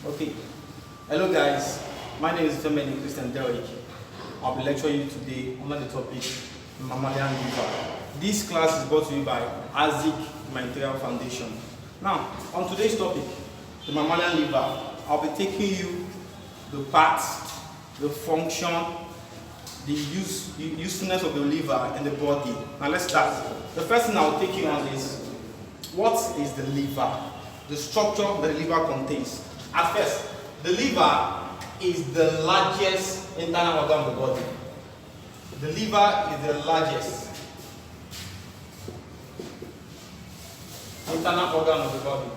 Okay, hello guys, my name is Ifemeni, Christian-Derrick. I'll be lecturing you today on the topic Mammalian Liver. This class is brought to you by ASIC Humanitarian Foundation. Now, on today's topic, the Mammalian Liver, I'll be taking you the parts, the function, the usefulness of the liver in the body. Now let's start. The first thing I'll take you on is, what is the liver? The structure that the liver contains. At first, the liver is the largest internal organ of the body. The liver is the largest internal organ of the body.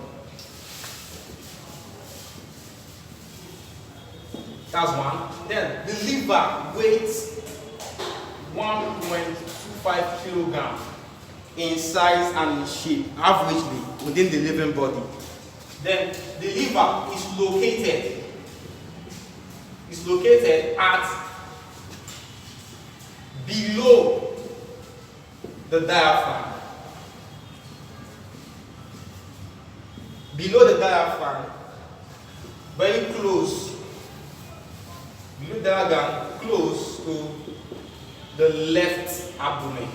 That's one. Then the liver weighs 1.25 kilograms in size and in shape, averagely within the living body. Then the liver is located at below the diaphragm. Below the diaphragm, very close. Below the diaphragm, close to the left abdomen.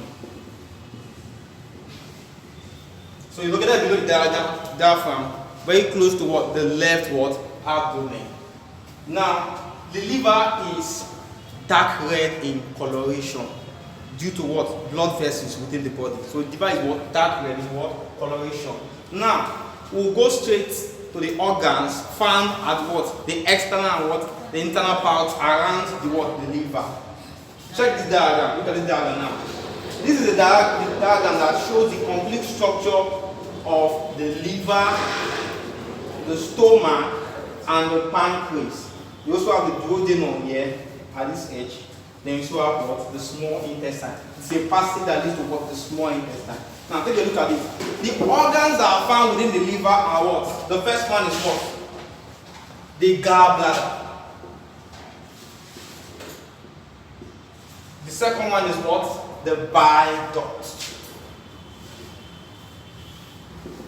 So you look at that below the diaphragm, very close to what? The left what? Abdomen. Now, the liver is dark red in coloration due to what? Blood vessels within the body. So the liver is what? Dark red in what? Coloration. Now, we'll go straight to the organs found at what? The external and what? The internal parts around the what? The liver. Check this diagram. Look at this diagram now. This is the diagram that shows the complete structure of the liver, the stomach, and the pancreas. You also have the duodenum here at this edge. Then you also have what? The small intestine. It's a passage that leads to what? The small intestine. Now take a look at this. The organs that are found within the liver are what? The first one is what? The gallbladder. The second one is what? The bile duct.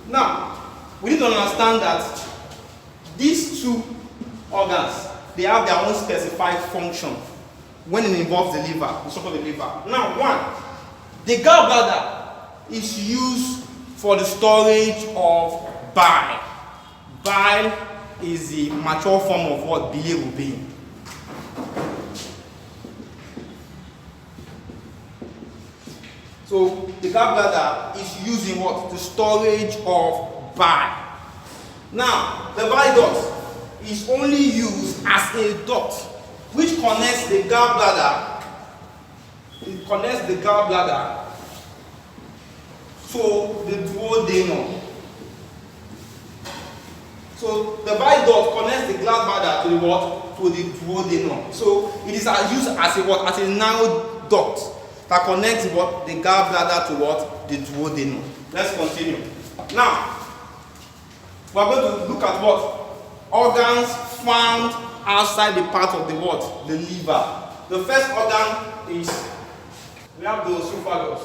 Now, we need to understand that these two organs, they have their own specified function when it involves the liver, the structure of the liver. Now, one, the gallbladder is used for the storage of bile. Bile is the mature form of what? Bilirubin. So the gallbladder is used in what? The storage of bile. Now, the bile duct is only used as a duct which connects the gallbladder. It connects the gallbladder to the duodenum. So the bile duct connects the gallbladder to the what? To the duodenum. So it is used as a what? As a narrow duct that connects what? The gallbladder to what? The duodenum. Let's continue. Now, we are going to look at what? Organs found outside the part of the what? The liver. The first organ is, we have the esophagus,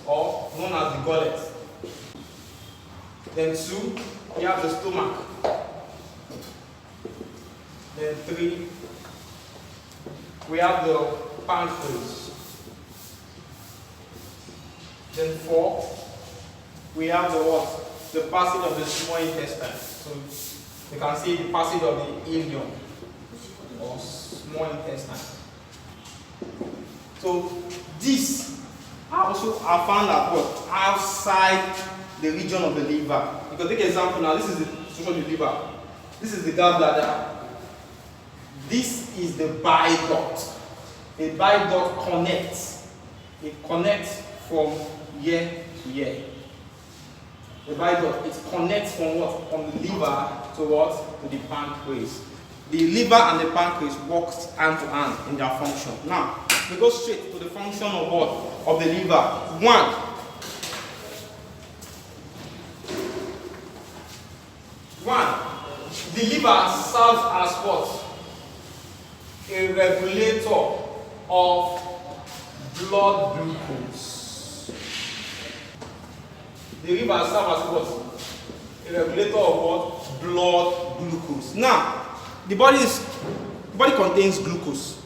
or known as the gullet. Then two, we have the stomach. Then three, we have the pancreas. Then four, we have the what? The passage of the small intestine. So you can see the passage of the ileum or small intestine. So these also are found at what? Outside the region of the liver. You can take an example now. This is the structure of the liver. This is the gallbladder. This is the bile duct. The bile duct connects. It connects from here to here. The bile duct, it connects from what? From the liver to what? To the pancreas. The liver and the pancreas work hand to hand in their function. Now, we go straight to the function of what? Of the liver. One, the liver serves as what? A regulator of blood glucose. The liver serves as what? A regulator of what? Blood glucose. Now, the body contains glucose,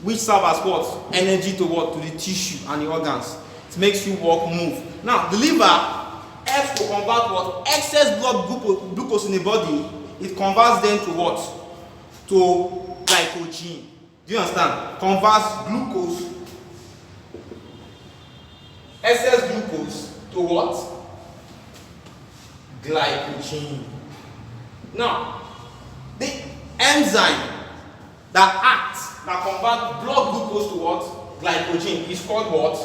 which serves as what? Energy to what? To the tissue and the organs. It makes you walk, move. Now, the liver helps to convert what? Excess blood glucose in the body. It converts them to what? To glycogen. Do you understand? Converts glucose, excess glucose, to what? Glycogen. Now, the enzyme that converts blood glucose to what? Glycogen is called what?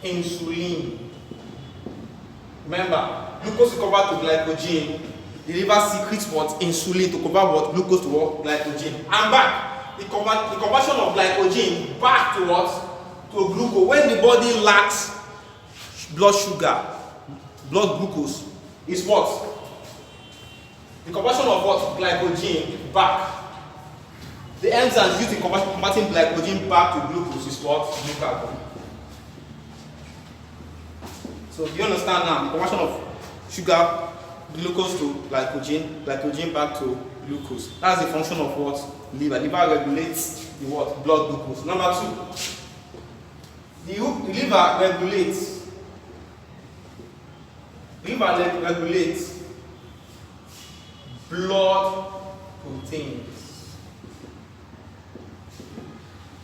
Insulin. Remember, glucose is converted to glycogen. The liver secretes what? Insulin to convert what? Glucose to what? Glycogen. And back, the conversion of glycogen back to what? To glucose. When the body lacks blood sugar, blood glucose, is what? The conversion of what? Glycogen back. The enzymes used in converting glycogen back to glucose is what? Glucagon. So do you understand now? The conversion of sugar, glucose to glycogen, glycogen back to glucose. That's the function of what? Liver. Liver regulates the what? Blood glucose. Number 2. The liver regulates blood proteins.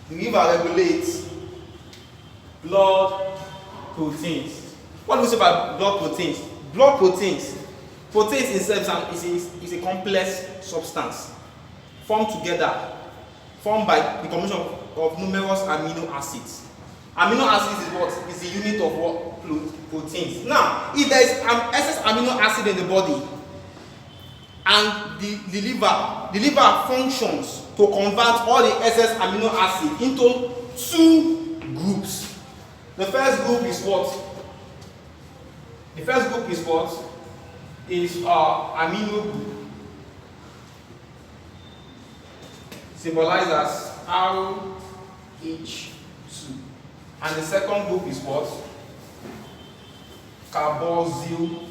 The liver regulates blood proteins. What do we say about blood proteins? Blood proteins itself is a complex substance formed by the combination of numerous amino acids. Amino acids is what? Is the unit of what? Proteins. Now, if there is excess amino acid in the body and the liver functions to convert all the excess amino acid into 2 groups. The first group is what? Is amino group, symbolized as RH2. And the second group is what? Carboxyl group,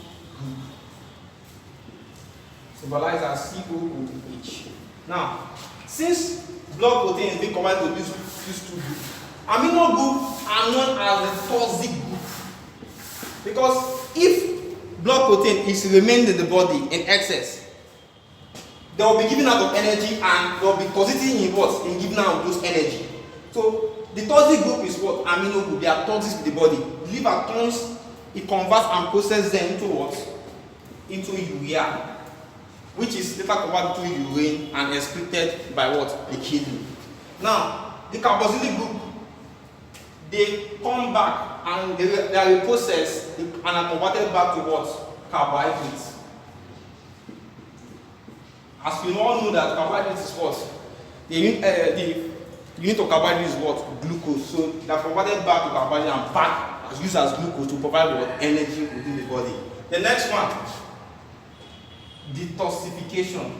symbolized as COOH. Now, since blood protein is being combined to these 2 groups, amino groups are known as the toxic group. Because if blood protein is remained in the body in excess, they will be given out of energy and they will be toxicity in what? In giving out of those energy. So the toxic group is what? Amino group. They are toxic to the body. The liver converts and processes them into what? Into urea, which is later converted into urine and excreted by what? The kidney. Now, the carboxylic group, they come back and they are reprocessed and are converted back to what? Carbohydrates. As we all know that carbohydrates is what? The unit of carbohydrates is what? Glucose. So they are converted back to carbohydrate and back as used as glucose to provide what? Energy within the body. The next one, detoxification.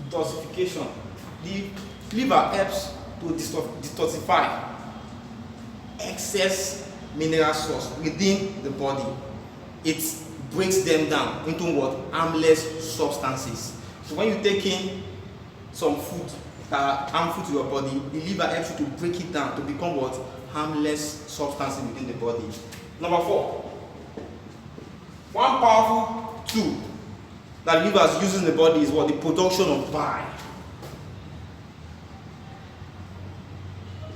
Detoxification. The liver helps to detoxify excess mineral source within the body. It breaks them down into what? Harmless substances. So when you take in some food that are harmful to your body, the liver helps you to break it down to become what? Harmless substances within the body. Number 4. One powerful tool that the liver uses in the body is what? The production of bile.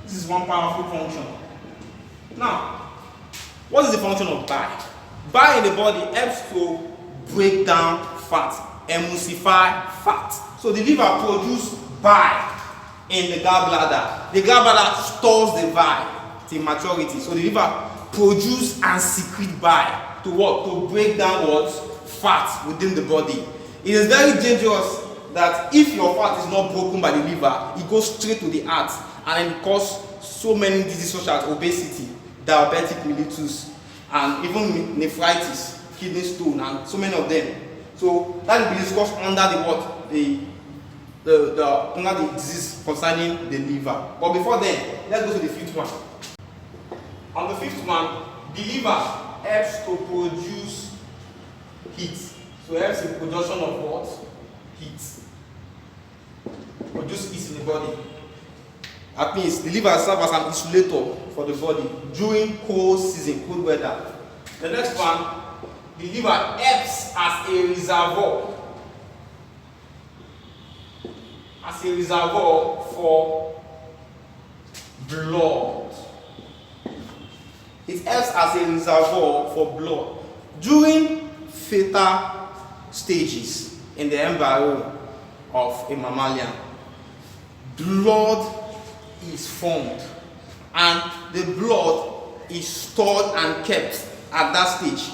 This is one powerful function. Now, what is the function of bile? Bile in the body helps to break down fat, emulsify fat. So the liver produces bile in the gallbladder. The gallbladder stores the bile till maturity. So the liver produces and secretes bile to what? To break down what? Fat within the body. It is very dangerous that if your fat is not broken by the liver, it goes straight to the heart and it causes so many diseases such as obesity, diabetic mellitus, and even nephritis, kidney stone, and so many of them. So that will be discussed under the what? Under the disease concerning the liver. But before then, let's go to the 5th one. On the 5th one, the liver helps to produce Heat. So it helps in production of what? Heat. Produce heat in the body. That means the liver serves as an insulator for the body during cold season, cold weather. The next one, the liver helps as a reservoir. As a reservoir for blood. It helps as a reservoir for blood during fetal stages in the embryo of a mammalian. Blood is formed and the blood is stored and kept at that stage.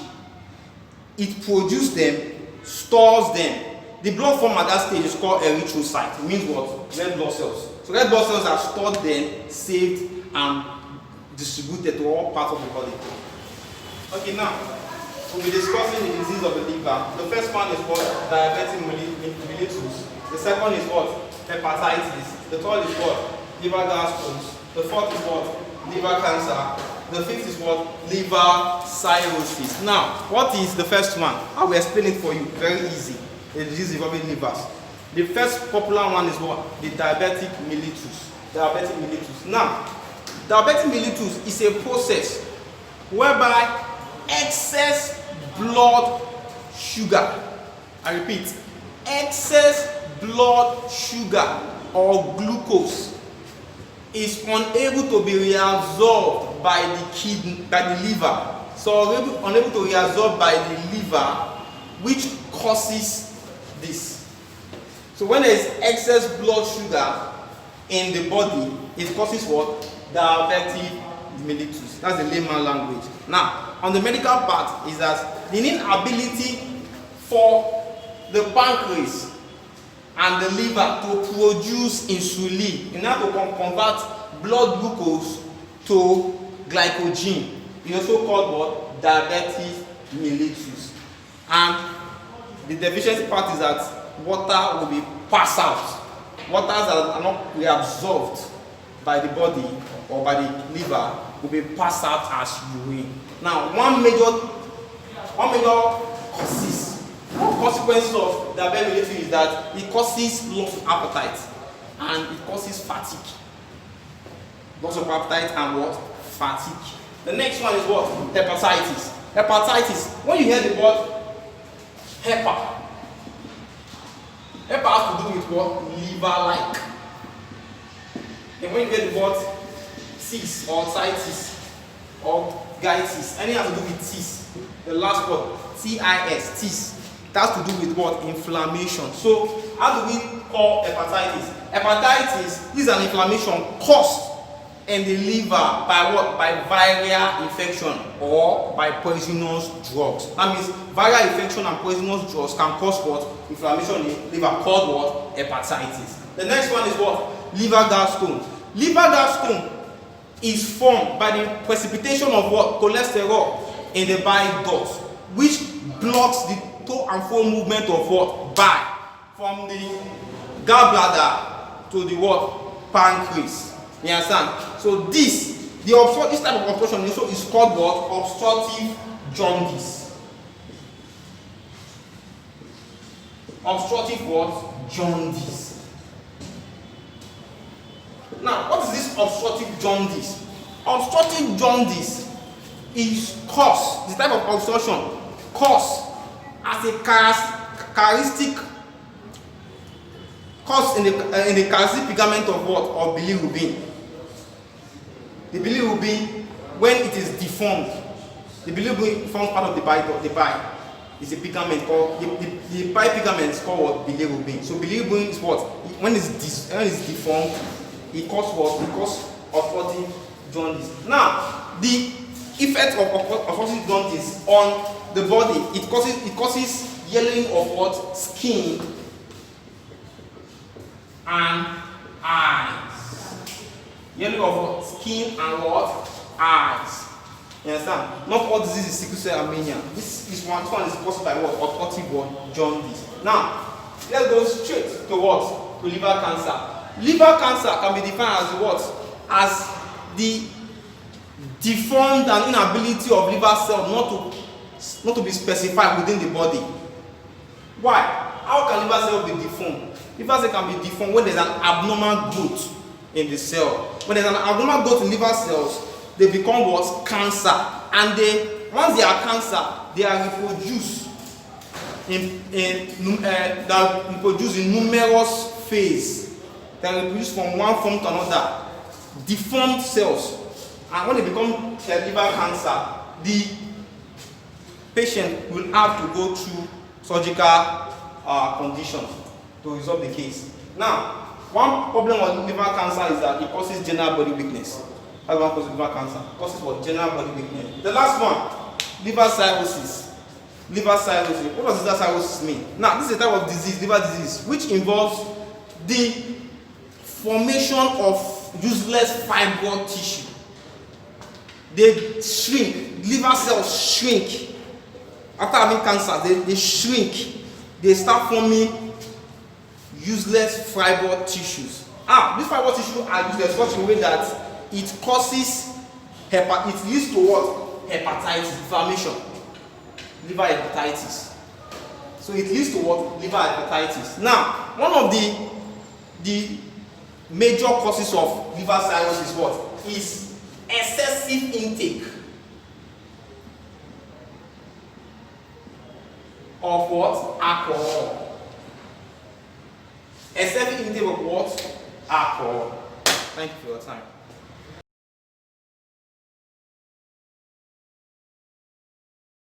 It produces them, stores them. The blood formed at that stage is called erythrocyte. It means what? Red blood cells. So red blood cells are stored then, saved and distributed to all parts of the body. Okay, now we'll be discussing the disease of the liver. The first one is what? Diabetic mellitus. The second is what? Hepatitis. The third is what? Liver gallstones. The fourth is what? Liver cancer. The fifth is what? Liver cirrhosis. Now, what is the first one? I will explain it for you. Very easy. The disease involving livers. The first popular one is what? The diabetic mellitus. Diabetic mellitus. Now, diabetic mellitus is a process whereby excess blood sugar, I repeat, excess blood sugar or glucose is unable to be reabsorbed by the kidney, by the liver. So unable to reabsorb by the liver, which causes this. So when there is excess blood sugar in the body, it causes what? Diabetic mellitus. That's the layman language. Now, on the medical part is that the inability for the pancreas and the liver to produce insulin in order to convert blood glucose to glycogen is also called what? Diabetes mellitus. And the deficiency part is that water will be passed out. Waters that are not reabsorbed by the body or by the liver will be passed out as urine. Now, one major consequence of diabetic mellitus is that it causes loss of appetite and it causes fatigue. Loss of appetite and what? Fatigue. The next one is what? Hepatitis. Hepatitis. When you hear the word hepa, hepa has to do with what? Liver-like. And when you hear the word cis or citis or gaitis, anything has to do with cis, the last word, T-I-S, cis, it has to do with what? Inflammation. So, how do we call hepatitis? Hepatitis is an inflammation caused in the liver by what? By viral infection or by poisonous drugs. That means viral infection and poisonous drugs can cause what? Inflammation in the liver, called what? Hepatitis. The next one is what? Liver gallstone. Liver gallstone is formed by the precipitation of what? Cholesterol in the bile duct, which blocks the to and fro movement of what? Bile from the gallbladder to the what? Pancreas. You understand? So this type of obstruction is called what? Obstructive jaundice. Obstructive what? Jaundice. Now, what is this obstructive jaundice? Obstructive jaundice is caused, this type of obstruction, caused as a characteristic caused in the calcific ligament of what? Of bilirubin. The bilirubin, when it is deformed, the bilirubin forms part of the bile. It's a pigment called the bile pigment is called what? Bilirubin. So bilirubin is what? When it's deformed, it causes what? It causes obstructive jaundice. Now, the effect of obstructive jaundice on the body, it causes yellowing of what? Skin and eyes. Yellowing of what? Skin and what? Eyes. You understand? Not all disease is sickle cell anemia. This one is caused by what? Obstructive what? Jaundice. Now, let's go straight to what? To liver cancer. Liver cancer can be defined as what? As the deformed and inability of liver cells not to specified within the body. Why? How can liver cell be deformed? Liver cell can be deformed when there's an abnormal growth in the cell. When there's an abnormal growth in liver cells, they become what? Cancer. And once they are cancer, they are reproduced in numerous phases. They are reproduced from one form to another. Deformed cells. And when they become liver cancer, the patient will have to go through surgical conditions to resolve the case. Now, one problem with liver cancer is that it causes general body weakness. That's one cause of liver cancer. It causes what? General body weakness. The last one, liver cirrhosis. Liver cirrhosis. What does liver cirrhosis mean? Now, this is a type of disease, liver disease, which involves the formation of useless fibroid tissue. They shrink. Liver cells shrink. After having cancer, they shrink. They start forming useless fibroid tissues. These fibroid tissues are useless in such a way that it causes it leads to what? Hepatitis, inflammation. Liver hepatitis. So it leads to what? Liver hepatitis. Now, one of the major causes of liver cirrhosis is what? Is excessive intake of what? Alcohol. Excessive intake of what? Alcohol. Thank you for your time.